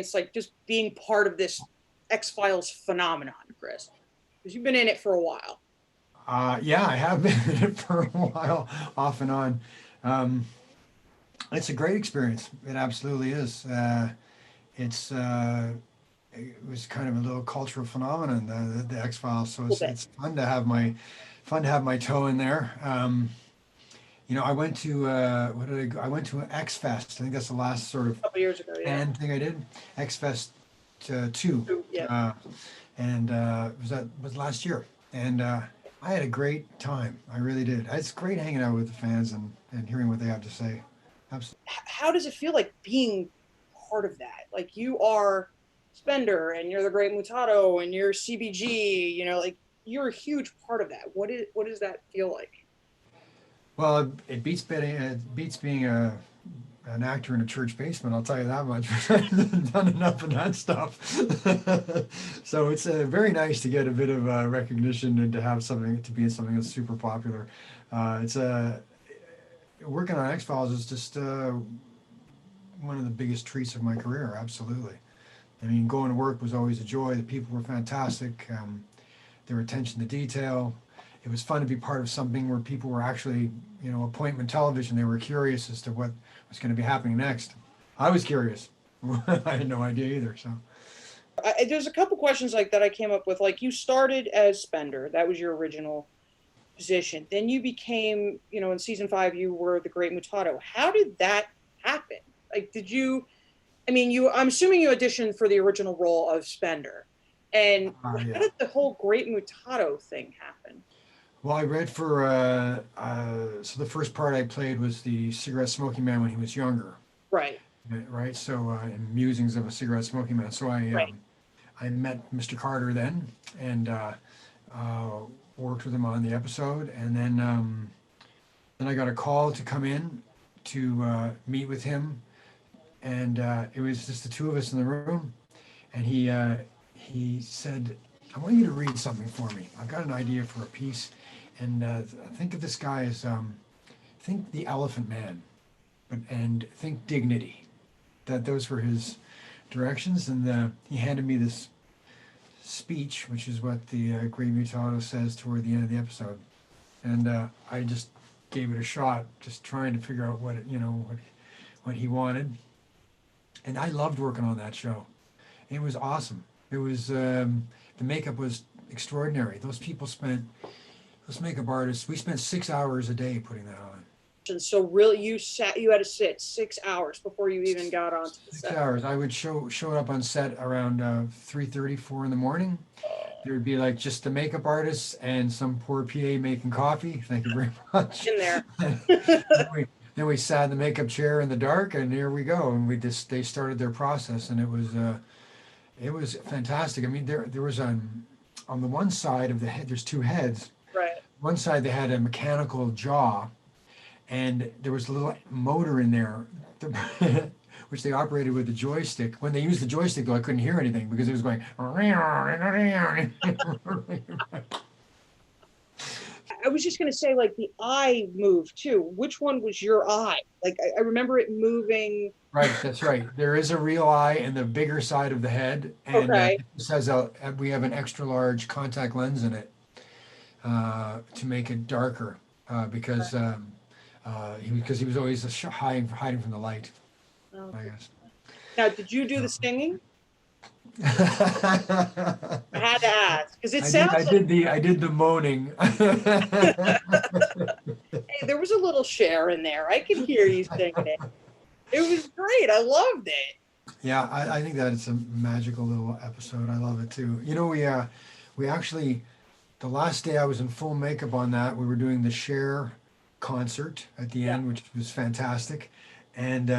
experience, like just being part of this X-Files phenomenon, Chris? Because you've been in it for a while. Yeah, I have been in it for a while, off and on. Um, it's a great experience. It absolutely is. It's it was kind of a little cultural phenomenon, the X Files. So A little it's bit. it's fun to have my toe in there. I went to what did I go? I went to an X Fest. I think that's the last sort of A couple years ago, yeah. fan thing I did. X Fest two, Yeah. uh, and was last year, and I had a great time. I really did. It's great hanging out with the fans and hearing what they have to say. Absolutely. How does it feel like being part of that? Like you are Spender and you're the Great Mutato and you're CBG, like you're a huge part of that. What does that feel like? Well, it beats being an actor in a church basement. I'll tell you that much. I've done enough of that stuff. So it's very nice to get a bit of recognition and to have something to be in something that's super popular. It's Working on X Files is just one of the biggest treats of my career. Absolutely. I mean, going to work was always a joy. The people were fantastic. Their attention to detail. It was fun to be part of something where people were actually, appointment television. They were curious as to what was going to be happening next. I was curious. I had no idea either. So, There's a couple questions like that I came up with. Like you started as Spender, that was your original position. Then you became, in season 5, you were the Great Mutato. How did that happen? Like, did you? I mean, I'm assuming you auditioned for the original role of Spender, and how yeah. did the whole Great Mutato thing happen? Well, I read for, so the first part I played was the cigarette smoking man when he was younger, Right, right? So, in Musings of a Cigarette Smoking Man. So right. I met Mr. Carter then and uh, worked with him on the episode. And then I got a call to come in to meet with him. And it was just the two of us in the room. And he said, I want you to read something for me. I've got an idea for a piece. And think of this guy as, think the Elephant Man, and think dignity. Those were his directions. And he handed me this speech, which is what the Great Mutato says toward the end of the episode. And I just gave it a shot, just trying to figure out what he wanted. And I loved working on that show. It was awesome. It was the makeup was extraordinary. Those makeup artists. We spent 6 hours a day putting that on. And so, really, you had to sit 6 hours before you even got onto the Six set. hours. I would show up on set around 3:30, 4 in the morning. There would be like just the makeup artists and some poor PA making coffee. Thank you very much. In there. then we then we sat in the makeup chair in the dark, and here we go. And they started their process, and it was fantastic. I mean, there was on the one side of the head. There's two heads. Right. One side they had a mechanical jaw, and there was a little motor in there, which they operated with the joystick. When they used the joystick, though, I couldn't hear anything because it was going. I was just going to say, like, the eye moved too. Which one was your eye? Like, I remember it moving. Right, that's right. There is a real eye in the bigger side of the head, and Okay. this has we have an extra large contact lens in it to make it darker because he was always hiding from the light, I Okay. guess. Now, did you do the singing? I I had to ask because it did. sounds like I did the moaning. hey, there was a little share in there. I could hear you singing it. It was great. I loved it. Yeah, I think that it's a magical little episode. I love it too. We actually the last day I was in full makeup on that, we were doing the Cher concert at the Yeah. end, which was fantastic, and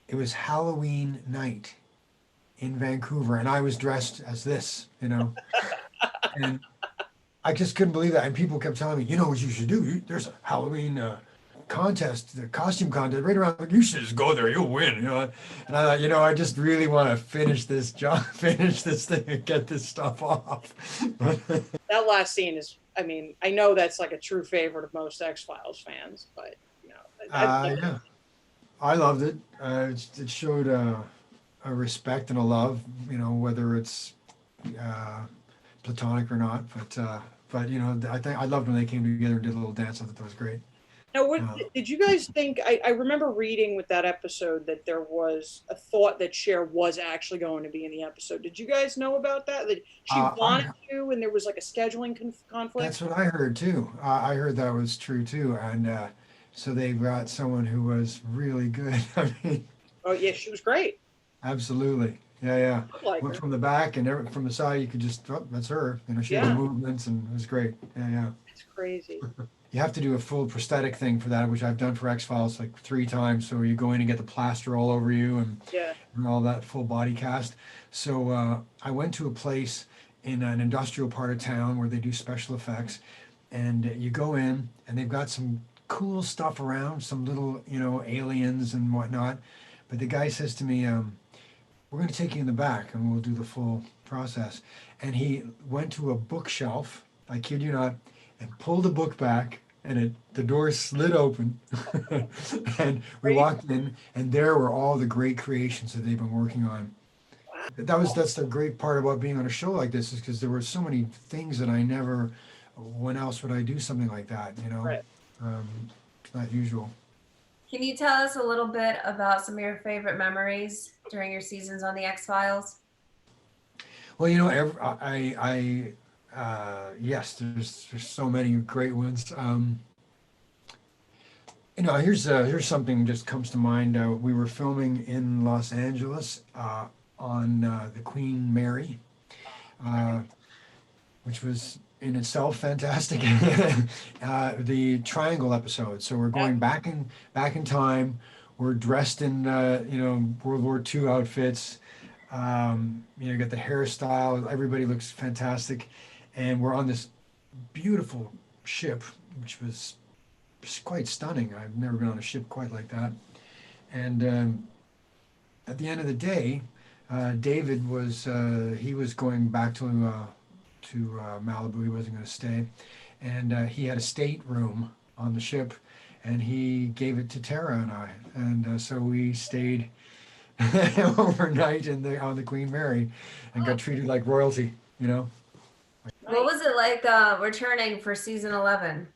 it was Halloween night in Vancouver, and I was dressed as this, and I just couldn't believe that. And people kept telling me, you know what you should do? There's a Halloween contest, the costume contest right around. You should just go there. You'll win. And I thought, I just really want to finish this job, finish this thing, and get this stuff off. That last scene is, I mean, I know that's like a true favorite of most X-Files fans, but, I love it. Yeah, I loved it. It showed a respect and a love, whether it's uh, platonic or not. But I think I loved when they came together and did a little dance. I thought that was great. Now, what Uh, did you guys think? I remember reading with that episode that there was a thought that Cher was actually going to be in the episode. Did you guys know about that? That she wanted I to, and there was like a scheduling conflict? That's what I heard too. I heard that was true too, and so they got someone who was really good. I mean, Oh, yeah, she was great. absolutely, yeah, yeah. Looked like Went her. from the back and from the side, you could just, oh, that's her. She had the Yeah, movements and it was great. Yeah, yeah. it's crazy. You have to do a full prosthetic thing for that, which I've done for X-Files like 3 times. So you go in and get the plaster all over you Yeah. and all that full body cast. So I went to a place in an industrial part of town where they do special effects, and you go in and they've got some cool stuff around, some little aliens and whatnot. But the guy says to me, "We're going to take you in the back and we'll do the full process." And he went to a bookshelf, I kid you not, and pulled the book back, and the door slid open, and we Crazy. walked in, and there were all the great creations that they've been working on. That's the great part about being on a show like this, is because there were so many things that I never. When else would I do something like that? Right. Um, it's not usual. Can you tell us a little bit about some of your favorite memories during your seasons on the X-Files? Well, yes, there's so many great ones. Here's something just comes to mind. We were filming in Los Angeles on the Queen Mary, uh, which was in itself fantastic. The Triangle episode. So we're going back in time. We're dressed in World War II outfits. You got the hairstyle. Everybody looks fantastic, and we're on this beautiful ship, which was quite stunning. I've never been on a ship quite like that. And at the end of the day, David he was going back to Malibu. He wasn't going to stay, and he had a stateroom on the ship, and he gave it to Tara and I, and so we stayed overnight on the Queen Mary, and got treated like royalty. What was it like returning for season 11?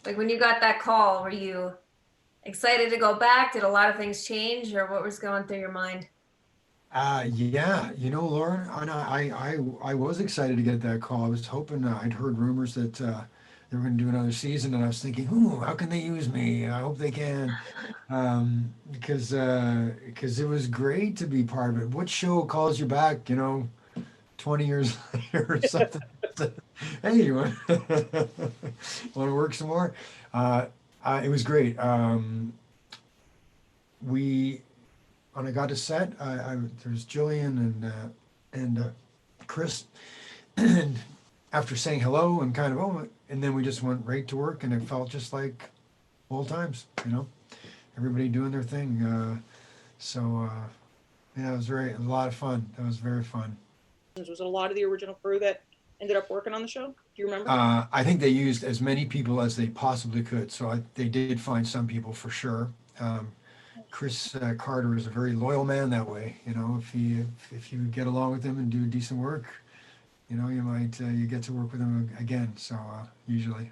Like when you got that call, were you excited to go back? Did a lot of things change, or what was going through your mind? Yeah, Lauren, and I was excited to get that call. I was hoping, I'd heard rumors that they were going to do another season, and I was thinking, ooh, how can they use me? I hope they can, because it was great to be part of it. What show calls you back, 20 years later or something? Hey, you want to work some more? It was great. When I got to set, there's Jillian and Chris, and after saying hello and kind of and then we just went right to work, and it felt just like old times, everybody doing their thing. Yeah, it was a lot of fun. That was very fun. Was it a lot of the original crew that ended up working on the show? Do you remember? I think they used as many people as they possibly could, so they did find some people for sure. Chris Carter is a very loyal man that way. If you get along with him and do decent work, you you get to work with him again. So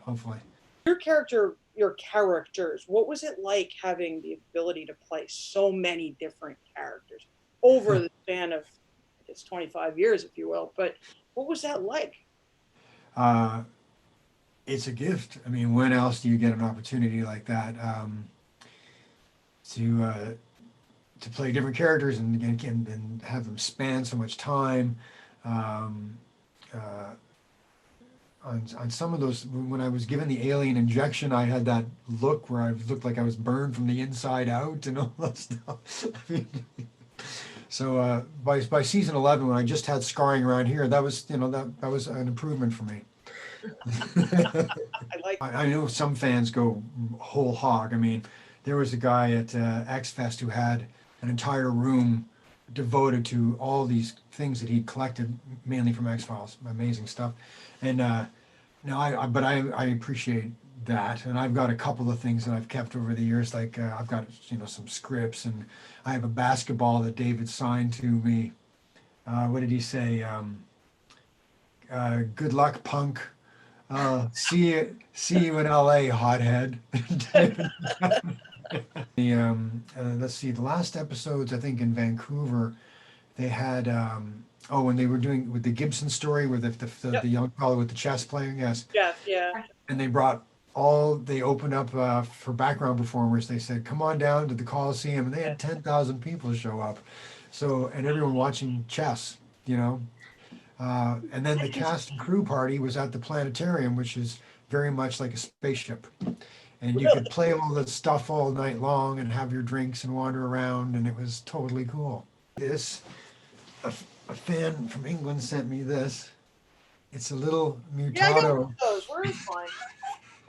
hopefully. Your characters, what was it like having the ability to play so many different characters over the span of, I guess, 25 years, if you will? But what was that like? It's a gift. I mean, when else do you get an opportunity like that? To play different characters and have them span so much time. On some of those, when I was given the alien injection, I had that look where I looked like I was burned from the inside out and all that stuff. I mean, so by season 11, when I just had scarring around here, that was that was an improvement for me. I know some fans go whole hog. I mean, there was a guy at X-Fest who had an entire room devoted to all these things that he'd collected, mainly from X-Files. Amazing stuff. And no, I appreciate that, and I've got a couple of things that I've kept over the years. Like I've got some scripts, and I have a basketball that David signed to me. What did he say? Good luck, punk. See you in L.A., hothead. Let's see. The last episodes, I think in Vancouver, they had. When they were doing with the Gibson story, where Yep. the young fellow with the chess playing, yes, Jeff, yeah. and they opened up for background performers. They said, come on down to the Coliseum, and they had 10,000 people show up. So, and everyone watching chess, and then the cast and crew party was at the planetarium, which is very much like a spaceship. And you could play all the stuff all night long and have your drinks and wander around, and it was totally cool. A fan from England sent me this. It's a little Mutato. Yeah, I got one of those. Where is mine?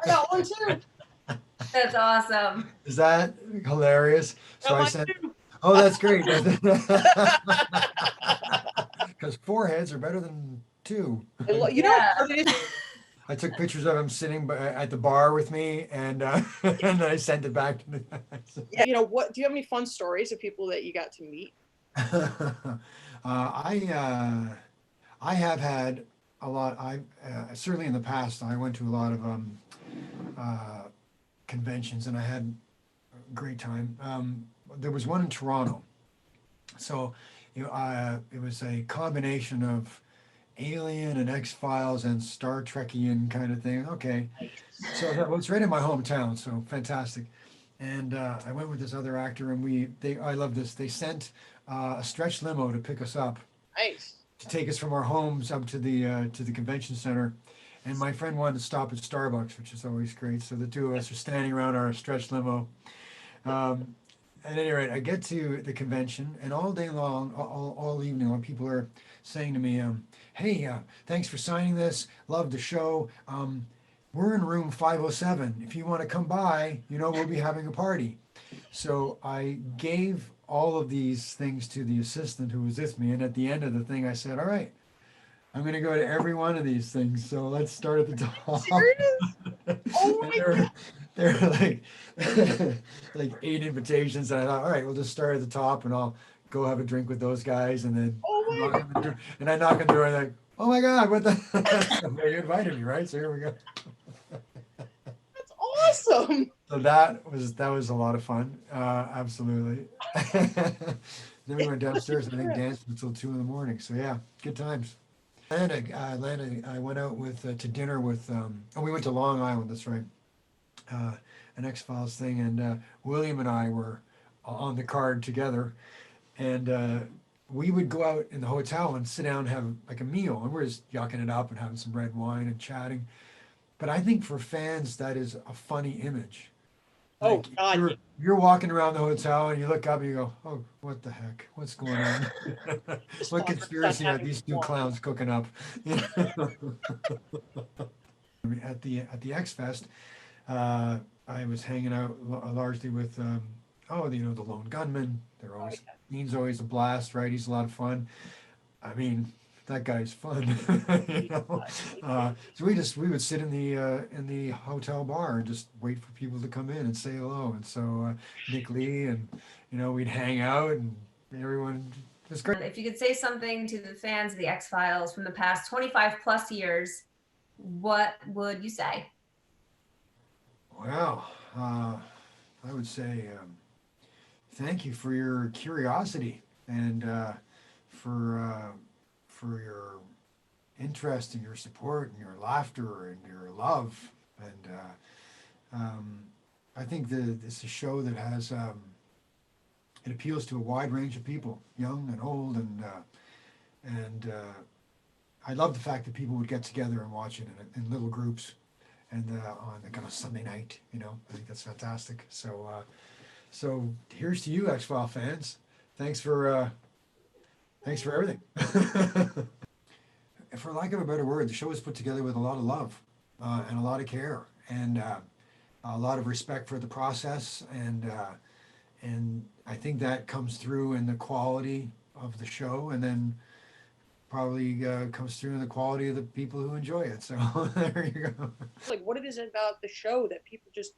I got one too. That's awesome. Is that hilarious? So I said, oh, that's great. Because 4 heads are better than 2. I took pictures of him sitting at the bar with me, and and I sent it back to the guys. Yeah, what? Do you have any fun stories of people that you got to meet? I have had a lot. I certainly in the past I went to a lot of conventions, and I had a great time. There was one in Toronto, so it was a combination of Alien and X-Files and Star Trekian kind of thing. Okay, so it's right in my hometown, so fantastic. And I went with this other actor, and I love this. They sent a stretch limo to pick us up. Nice. To take us from our homes up to the convention center. And my friend wanted to stop at Starbucks, which is always great. So the two of us are standing around our stretch limo. At any rate, I get to the convention, and all day long, all evening, when people are saying to me, hey, thanks for signing this, love the show. We're in room 507. If you want to come by, we'll be having a party. So I gave all of these things to the assistant who was with me, and at the end of the thing, I said, all right, I'm going to go to every one of these things. So let's start at the top. Oh my God. There were like 8 invitations, and I thought, all right, we'll just start at the top, and I'll go have a drink with those guys, and then I knock on the door, and like, oh my God, what the? You invited me, right? So here we go. That's awesome. So that was a lot of fun, absolutely. Then we went downstairs and I think danced until 2 a.m. So yeah, good times. Atlanta, I went out to dinner with. We went to Long Island. That's right. An X-Files thing, and William and I were on the card together, and we would go out in the hotel and sit down and have like a meal, and we're just yucking it up and having some red wine and chatting. But I think for fans, that is a funny image. Oh God! You're walking around the hotel and you look up and you go, "Oh, what the heck? What's going on? What conspiracy are these 2 clowns cooking up?" At the X Fest, I was hanging out largely with the Lone Gunman. Dean's always a blast, right? He's a lot of fun. I mean, that guy's fun. So we would sit in the hotel bar and just wait for people to come in and say hello. And so Nick Lee and we'd hang out, and everyone was great. If you could say something to the fans of the X-Files from the past 25 plus years, what would you say? Well, I would say thank you for your curiosity and for your interest and your support and your laughter and your love. And I think that it's a show that has it appeals to a wide range of people, young and old, and I love the fact that people would get together and watch it in little groups and on like on a Sunday night. I think that's fantastic. So here's to you, X-File fans. Thanks for everything. For lack of a better word, the show was put together with a lot of love and a lot of care and a lot of respect for the process, and I think that comes through in the quality of the show, and then probably comes through in the quality of the people who enjoy it. So there you go. Like, what it is about the show that people just,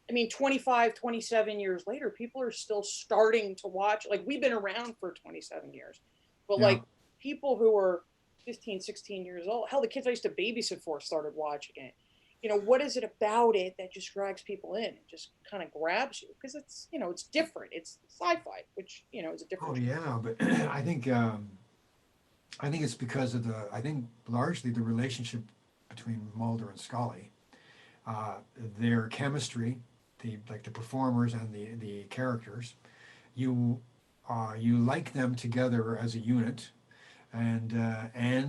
I mean, 25, 27 years later, people are still starting to watch. Like, we've been around for 27 years, but Yeah. like people who are 15, 16 years old, hell, the kids I used to babysit for started watching it. You know, what is it about it that just drags people in and just kind of grabs you? Because it's, you know, it's different. It's sci-fi, which, you know, is a Oh different. yeah, but I think it's because of I think largely the relationship between Mulder and Scully, uh, their chemistry, the performers and the characters. You you like them together as a unit, and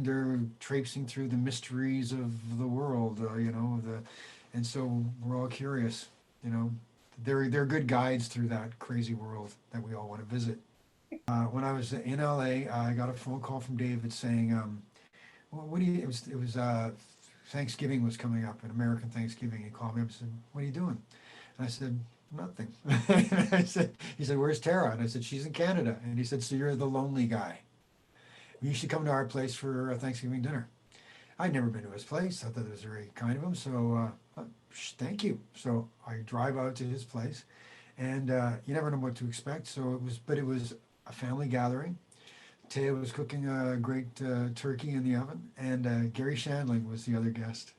they're traipsing through the mysteries of the world. And so we're all curious. You know, they're good guides through that crazy world that we all want to visit. When I was in LA, I got a phone call from David saying, well, "What do you?" It was Thanksgiving was coming up, an American Thanksgiving. He called me up and said, "What are you doing?" And I said, "Nothing." He said, "Where's Tara?" And I said, "She's in Canada." And he said, "So you're the lonely guy. You should come to our place for a Thanksgiving dinner." I'd never been to his place. I thought it was very kind of him. So thank you. So I drive out to his place, and you never know what to expect. But it was a family gathering. Taya was cooking a great turkey in the oven, and Gary Shandling was the other guest.